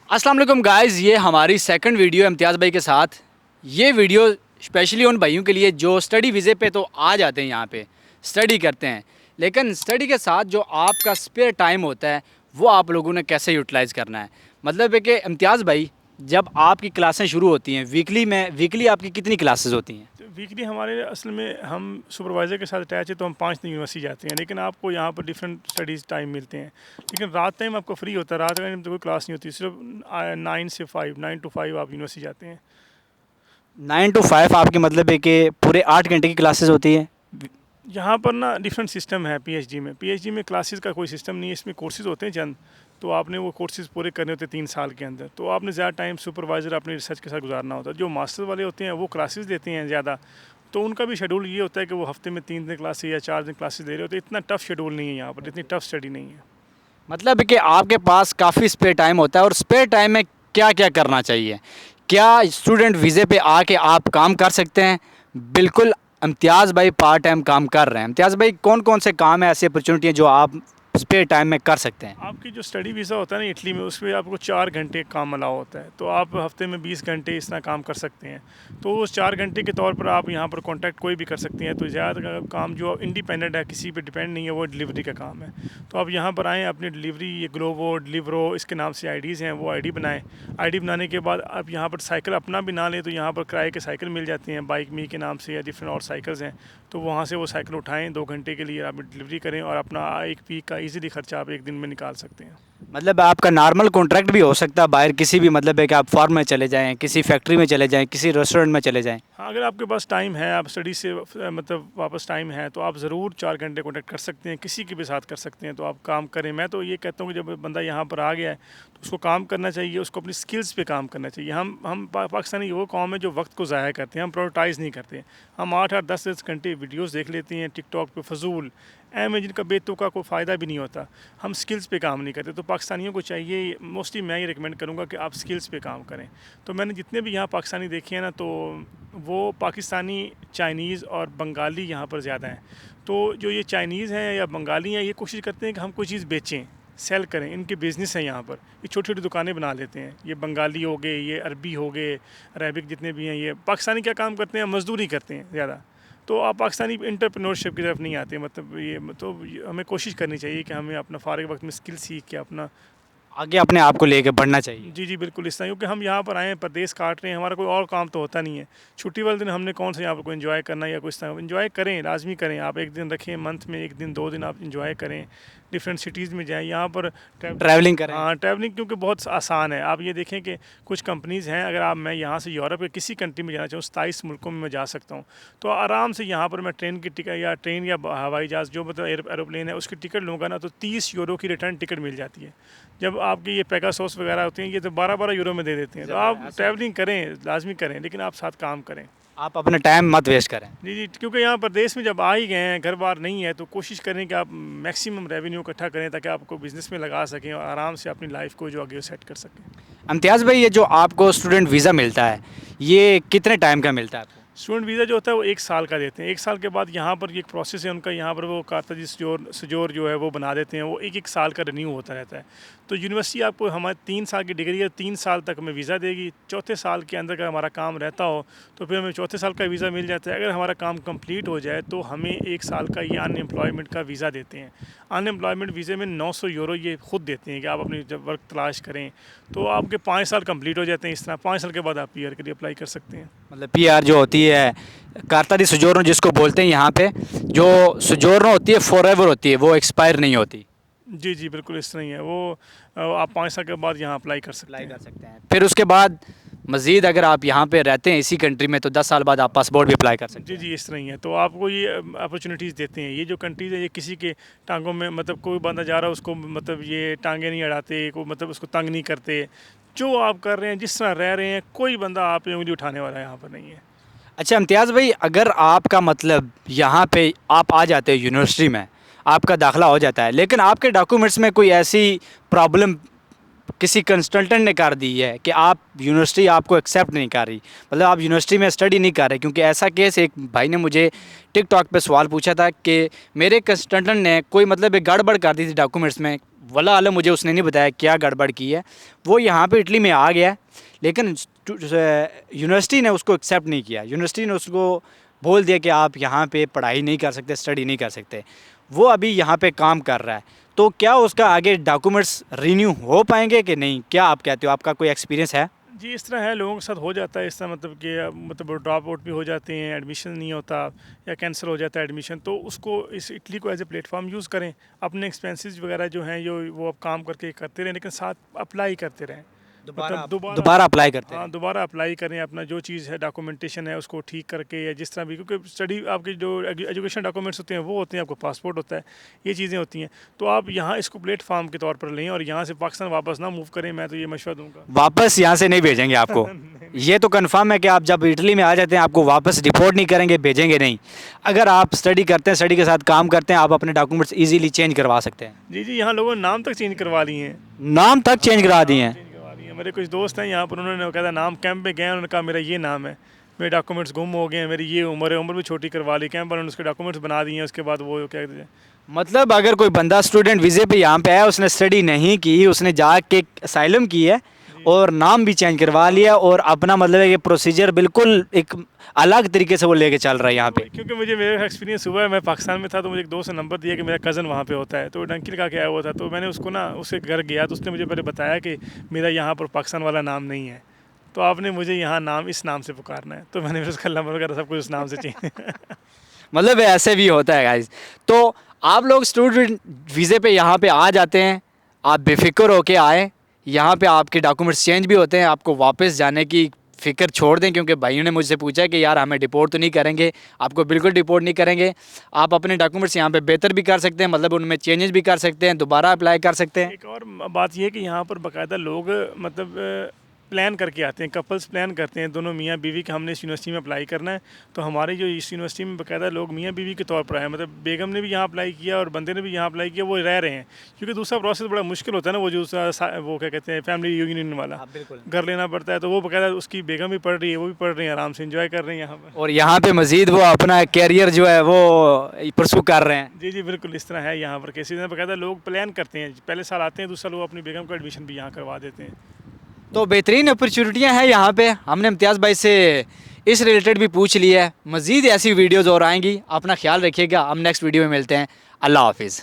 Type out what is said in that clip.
अस्सलाम वालेकुम गाइस, ये हमारी सेकंड वीडियो इम्तियाज़ भाई के साथ। ये वीडियो स्पेशली उन भाइयों के लिए जो स्टडी वीज़े पे तो आ जाते हैं, यहाँ पे स्टडी करते हैं, लेकिन स्टडी के साथ जो आपका स्पेयर टाइम होता है वो आप लोगों ने कैसे यूटिलाइज़ करना है। मतलब है कि इम्तियाज़ भाई, जब आपकी क्लासें शुरू होती हैं वीकली आपकी कितनी क्लासेस होती हैं? तो वीकली हमारे असल में हम सुपरवाइज़र के साथ अटैच है तो हम 5 दिन यूनिवर्सिटी जाते हैं, लेकिन आपको यहाँ पर डिफरेंट स्टडीज़ टाइम मिलते हैं। लेकिन रात टाइम आपको फ्री होता है, रात टाइम तो कोई क्लास नहीं होती, सिर्फ 9 to 5 आप यूनिवर्सिटी जाते हैं। 9 to 5 आपकी मतलब है कि पूरे 8 घंटे की क्लासेस होती है? यहाँ पर ना डिफरेंट सिस्टम है पीएचडी में क्लासेस का कोई सिस्टम नहीं है, इसमें कोर्सेज होते हैं चंद। तो आपने वो कोर्सेज पूरे करने होते हैं 3 साल के अंदर, तो आपने ज़्यादा टाइम सुपरवाइज़र अपनी रिसर्च के साथ गुजारना होता है। जो मास्टर वाले होते हैं वो क्लासेस देते हैं ज़्यादा, तो उनका भी शेड्यूल ये होता है कि वो हफ्ते में 3 दिन क्लासेस या 4 दिन क्लासेस दे रहे होते हैं। इतना टफ शेड्यूल नहीं है यहाँ पर, इतनी टफ स्टडी नहीं है। मतलब कि आपके पास काफ़ी स्पेयर टाइम होता है, और स्पेयर टाइम में क्या क्या करना चाहिए? क्या स्टूडेंट वीज़े पे आके आप काम कर सकते हैं? बिल्कुल। इम्तियाज़ भाई पार्ट टाइम काम कर रहे हैं। इम्तियाज़ भाई, कौन कौन से काम है, ऐसी अपॉर्चुनिटी है जो आप स्पेयर टाइम में कर सकते हैं? आपकी जो स्टडी वीज़ा होता है ना इटली में, उसमें आपको 4 घंटे काम अलाउ होता है, तो आप हफ्ते में 20 घंटे इस तरह काम कर सकते हैं। तो उस 4 घंटे के तौर पर आप यहाँ पर कॉन्टैक्ट कोई भी कर सकते हैं। तो ज़्यादा काम जो इंडिपेंडेंट है, किसी पे डिपेंड नहीं है, वो डिलीवरी का काम है। तो आप यहाँ पर आएँ, अपनी डिलीवरी, ये ग्लोवो, डिलीवरो, इसके नाम से आईडीज़ हैं, वो आईडी बनाएँ। आईडी बनाने के बाद आप यहाँ पर साइकिल अपना भी ना लें तो यहाँ पर किराए के साइकिल मिल जाती हैं, बाइक मी के नाम से या डिफरेंट और साइकिल्स हैं। तो वहाँ से वो साइकिल उठाएँ, 2 घंटे के लिए आप डिलीवरी करें और अपना एक वीक का ईज़िली खर्चा आप एक दिन में निकाल सकते हैं। मतलब आपका नॉर्मल कॉन्ट्रैक्ट भी हो सकता है बाहर किसी भी, मतलब है कि आप फार्म में चले जाएँ, किसी फैक्ट्री में चले जाएँ, किसी रेस्टोरेंट में चले जाएँ। हाँ, अगर आपके पास टाइम है, आप स्टडी से मतलब वापस टाइम है, तो आप ज़रूर 4 घंटे कॉन्टैक्ट कर सकते हैं, किसी के भी साथ कर सकते हैं। तो आप काम करें। मैं तो ये कहता हूँ कि जब बंदा यहाँ पर आ गया है तो उसको काम करना चाहिए, उसको अपनी स्किल्स पे काम करना चाहिए। पाकिस्तानी वो कौम है जो वक्त को ज़ाया करते हैं, हम प्रायोरिटाइज़ नहीं करते। हम 8-8 10-10 घंटे वीडियोस देख लेते हैं टिकटॉक पे, फजूल में जिनका बेतुका कोई फ़ायदा भी नहीं होता। हम स्किल्स पे काम नहीं करते। तो पाकिस्तानियों को चाहिए, मोस्टली मैं ये रिकमेंड करूँगा कि आप स्किल्स पे काम करें। तो मैंने जितने भी यहाँ पाकिस्तानी देखे हैं ना, तो वो पाकिस्तानी, चाइनीज़ और बंगाली यहाँ पर ज़्यादा हैं। तो जो ये चाइनीज़ हैं या बंगाली हैं, ये कोशिश करते हैं कि हम कोई चीज़ बेचें, सेल करें। इनके बिज़नेस हैं यहाँ पर, ये छोटी छोटी दुकानें बना लेते हैं। ये बंगाली हो गए, ये अरबी हो गए, अरेबिक जितने भी हैं। ये पाकिस्तानी क्या काम करते हैं, मज़दूरी करते हैं ज़्यादा। तो आप पाकिस्तानी एंटरप्रेन्योरशिप की तरफ नहीं आते। हमें कोशिश करनी चाहिए कि हमें अपना फ़ारिग वक्त में स्किल सीख के अपना आगे अपने आप को लेके बढ़ना चाहिए। जी, जी, बिल्कुल इस तरह, क्योंकि हम यहाँ पर आए हैं, परदेस काट रहे हैं, हमारा कोई और काम तो होता नहीं है। छुट्टी वाले दिन हमने कौन सा यहाँ पर कोई एंजॉय करना है या कुछ तरह एंजॉय करें, लाज़मी करें। आप एक दिन रखें, मंथ में 1 दिन 2 दिन आप एंजॉय करें, डिफरेंट सिटीज़ में जाएँ। यहाँ पर ट्रैवलिंग करें। हाँ, ट्रैवलिंग क्योंकि बहुत आसान है। आप ये देखें कि कुछ कंपनीज़ हैं, अगर आप मैं यहाँ से यूरोप के किसी कंट्री में जाना चाहूँ, 27 मुल्कों में मैं जा सकता हूँ। तो आराम से यहाँ पर मैं ट्रेन की टिकट या ट्रेन या हवाई जहाज़, जो मतलब एरोप्लेन है, उसकी टिकट लूँगा ना, तो 30 यूरो की रिटर्न टिकट मिल जाती है। जब आपकी ये पेगासस वगैरह होती हैं, ये तो 12-12 यूरो में दे देते हैं। तो आप ट्रैवलिंग करें, लाज़मी करें, लेकिन आप साथ काम करें। आप अपना टाइम मत वेस्ट करें। जी, जी, क्योंकि यहाँ प्रदेश में जब आ ही गए हैं, घर-बार नहीं है, तो कोशिश करें कि आप मैक्सिमम रेवेन्यू इकट्ठा करें, ताकि आपको बिज़नेस में लगा सकें और आराम से अपनी लाइफ़ को जो आगे सेट कर सकें। इम्तियाज़ भाई, ये जो आपको स्टूडेंट वीज़ा मिलता है, ये कितने टाइम का मिलता है आपको? स्टूडेंट वीज़ा जो होता है वो 1 साल का देते हैं। 1 साल के बाद यहाँ पर ये एक प्रोसेस है उनका, यहाँ पर वो कारताजी सजोर जो है वो बना देते हैं, वो 1-1 साल का रिन्यू होता रहता है। तो यूनिवर्सिटी आपको हमारे 3 साल की डिग्री है, 3 साल तक हमें वीज़ा देगी। चौथे साल के अंदर अगर हमारा काम रहता हो तो फिर हमें चौथे साल का वीज़ा मिल जाता है। अगर हमारा काम कंप्लीट हो जाए तो हमें 1 साल का ये अनएम्प्लॉयमेंट का वीज़ा देते हैं। अनएम्प्लॉयमेंट वीज़े में 900 यूरो ये खुद देते हैं कि आप अपनी जब वर्क तलाश करें, तो आपके 5 साल कंप्लीट हो जाते हैं। इस तरह 5 साल के बाद आप पीआर के लिए अप्लाई कर सकते हैं। मतलब पीआर जो होती है, कारतारी सुजोर्नो जिसको बोलते हैं यहाँ पे, जो सुजोर्नो होती है फॉरएवर होती है, वो एक्सपायर नहीं होती। जी, जी, बिल्कुल इस तरह ही है वो। आप 5 साल के बाद यहाँ अप्लाई कर सकते अप्लाई कर हैं। सकते हैं। फिर उसके बाद मज़ीद अगर आप यहाँ पे रहते हैं इसी कंट्री में, तो 10 साल बाद आप पासपोर्ट भी अप्लाई कर सकते जी, हैं। जी, इस तरह ही है। तो आपको ये अपॉर्चुनिटीज़ देते हैं। ये जो कंट्रीज़ है, ये किसी के टांगों में, मतलब कोई बंदा जा रहा है उसको, मतलब ये टांगें नहीं अड़ाते, को मतलब उसको तंग नहीं करते। जो आप कर रहे हैं, जिस तरह रह रहे हैं, कोई बंदा आप पे उँगली उठाने वाला यहाँ पर नहीं है। अच्छा इम्तियाज़ भाई, अगर आपका मतलब यहाँ पे आप आ जाते हो यूनिवर्सिटी में, आपका दाखिला हो जाता है, लेकिन आपके डॉक्यूमेंट्स में कोई ऐसी प्रॉब्लम किसी कंसल्टेंट ने कर दी है कि आप यूनिवर्सिटी आपको एक्सेप्ट नहीं कर रही, मतलब आप यूनिवर्सिटी में स्टडी नहीं कर रहे, क्योंकि ऐसा केस एक भाई ने मुझे टिकटॉक पे सवाल पूछा था कि मेरे कंसल्टेंट ने कोई मतलब एक गड़बड़ कर दी थी डॉक्यूमेंट्स में, वल्लाह आलम मुझे उसने नहीं बताया क्या गड़बड़ की है। वो यहाँ पे इटली में आ गया है, लेकिन यूनिवर्सिटी ने उसको एक्सेप्ट नहीं किया। यूनिवर्सिटी ने उसको बोल दिया कि आप यहाँ पे पढ़ाई नहीं कर सकते, स्टडी नहीं कर सकते। वो अभी यहाँ पे काम कर रहा है, तो क्या उसका आगे डॉक्यूमेंट्स रीन्यू हो पाएंगे कि नहीं, क्या आप कहते हो? आपका कोई एक्सपीरियंस है? जी, इस तरह है, लोगों के साथ हो जाता है इस तरह, मतलब कि मतलब ड्रॉप आउट भी हो जाते हैं, एडमिशन नहीं होता या कैंसिल हो जाता है एडमिशन, तो उसको इस इटली को एज ए प्लेटफॉर्म यूज़ करें। अपने एक्सपेंसेस वगैरह जो हैं जो वो आप काम करके करते रहें, लेकिन साथ अप्लाई करते रहें, मतलब दोबारा अप्लाई करते हाँ, हैं। दोबारा अप्लाई करें, अपना जो चीज़ है डॉक्यूमेंटेशन है उसको ठीक करके, या जिस तरह भी, क्योंकि स्टडी आपके जो एजुकेशन डॉक्यूमेंट्स होते हैं वो होते हैं, आपको पासपोर्ट होता है, ये चीज़ें होती हैं। तो आप यहाँ इसको प्लेटफॉर्म के तौर पर लें और यहाँ से पाकिस्तान वापस ना मूव करें, मैं तो ये मशवरा दूंगा। वापस यहाँ से नहीं भेजेंगे आपको? ये तो कंफर्म है कि आप जब इटली में आ जाते हैं आपको वापस डिपोर्ट नहीं करेंगे, भेजेंगे नहीं। अगर आप स्टडी करते हैं, स्टडी के साथ काम करते हैं, आप अपने डॉक्यूमेंट्स इजीली चेंज करवा सकते हैं। जी जी, यहाँ लोगों ने नाम तक चेंज करवा लिए हैं। नाम तक चेंज करा दिए हैं? चेंज करवा लिए हैं। मेरे कुछ दोस्त हैं यहाँ पर, उन्होंने कहा था नाम, कैंप पे गए, उन्होंने कहा मेरा ये नाम है, मेरे डॉक्यूमेंट्स गुम हो गए हैं, मेरी ये उम्र है, उम्र भी छोटी करवा ली, कैंप पर उन्होंने उसके डॉक्यूमेंट्स बना दिए हैं। उसके बाद वो क्या कहते हैं, मतलब अगर कोई बंदा स्टूडेंट वीज़े पे यहाँ पे आया, उसने स्टडी नहीं की, उसने जाके असाइलम की है और नाम भी चेंज करवा लिया, और अपना मतलब है कि प्रोसीजर बिल्कुल एक अलग तरीके से वो लेके चल रहा है यहाँ पे। क्योंकि मुझे मेरा एक्सपीरियंस हुआ है, मैं पाकिस्तान में था तो मुझे एक दोस्त ने नंबर दिया कि मेरा कज़न वहाँ पे होता है, तो डंकी लगा के आया हुआ था, तो मैंने उसको ना उसके घर गया, तो उसने मुझे पहले बताया कि मेरा यहाँ पर पाकिस्तान वाला नाम नहीं है, तो आपने मुझे यहाँ नाम इस नाम से पुकारना है, तो मैंने फिर उसका नंबर वगैरह सब कुछ उस नाम से चेंज मतलब ऐसे भी होता है गाइस। तो आप लोग स्टूडेंट वीज़े पे यहाँ पे आ जाते हैं, आप बेफिक्र होके आए, यहाँ पे आपके डॉक्यूमेंट्स चेंज भी होते हैं, आपको वापस जाने की फ़िक्र छोड़ दें, क्योंकि भाइयों ने मुझसे पूछा कि यार हमें डिपोर्ट तो नहीं करेंगे। आपको बिल्कुल डिपोर्ट नहीं करेंगे। आप अपने डॉक्यूमेंट्स यहाँ पे बेहतर भी कर सकते हैं, मतलब उनमें चेंजेस भी कर सकते हैं, दोबारा अप्लाई कर सकते हैं। एक और बात यह है कि यहाँ पर बाकायदा लोग मतलब प्लान करके आते हैं, कपल्स प्लान करते हैं, दोनों मियाँ बीवी कि हमने इस यूनिवर्सिटी में अप्लाई करना है, तो हमारे जो इस यूनिवर्सिटी में बाकायदा लोग मियाँ बीवी के तौर पर आए, मतलब बेगम ने भी यहाँ अप्लाई किया और बंदे ने भी यहाँ अप्लाई किया, वो रह रहे हैं। क्योंकि दूसरा प्रोसेस बड़ा मुश्किल होता है ना, वो जो वो क्या कहते हैं फैमिली यूनियन वाला, बिल्कुल। घर लेना पड़ता है, तो वो बाकायदा उसकी बेगम भी पढ़ रही है, वो भी पढ़ रही है, आराम से इंजॉय कर रहे हैं यहाँ पर। और यहाँ पे मज़ीद वो अपना कैरियर जो है वो परसू कर रहे हैं। जी जी, बिल्कुल इस तरह है यहाँ पर केसेज में, बाकायदा लोग प्लान करते हैं, पहले साल आते हैं, दूसरा लोग अपनी बेगम का एडमिशन भी यहाँ करवा देते हैं। तो बेहतरीन अपॉर्चुनिटियाँ हैं यहाँ पे। हमने इम्तियाज़ भाई से इस रिलेटेड भी पूछ लिया है। मज़ीद ऐसी वीडियोज़ और आएंगी। अपना ख्याल रखिएगा। हम नेक्स्ट वीडियो में मिलते हैं। अल्लाह हाफिज़।